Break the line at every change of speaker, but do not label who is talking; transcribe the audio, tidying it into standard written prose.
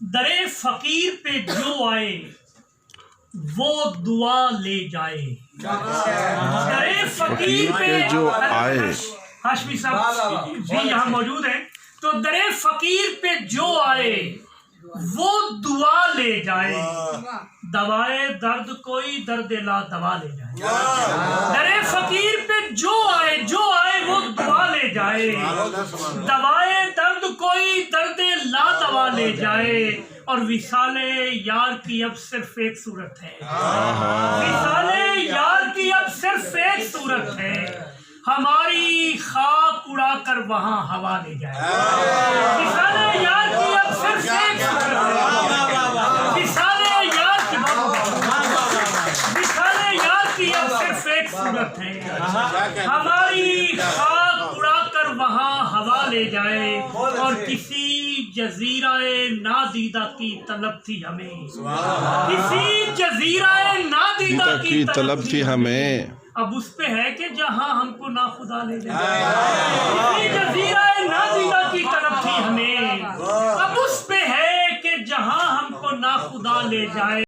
درے فقیر پہ جو آئے وہ دعا لے جائے. درے فقیر پہ
جو آئے.
ہاشمی صاحب بھی یہاں موجود ہیں. تو درے فقیر پہ جو آئے وہ دعا لے جائے. دوائے درد کوئی درد لا دوا لے جائے. درے فقیر پہ جو آئے وہ دعا لے جائے. دوائے درد کوئی درد لا دوا لے جائے. اور وصال یار کی اب صرف ایک صورت ہے. وصال یار کی اب صرف ایک صورت ہے. ہماری خاک اڑا کر وہاں ہوا لے جائے. وصال یار کی اب صرف ایک صورت ہے. وصال یار کی اب صرف ایک صورت ہے. ہماری خاک اڑا کر وہاں ہوا لے جائے. اور کسی جزیرہ نادیدہ کی طلب تھی ہمیں. کسی جزیرہ نادیدہ کی طلب تھی ہمیں. اب اس پہ ہے کہ جہاں ہم کو نا خدا لے جائے. کسی جزیرہ نادیدہ کی طلب تھی ہمیں. اب اس پہ ہے کہ جہاں ہم کو نا خدا لے جائے.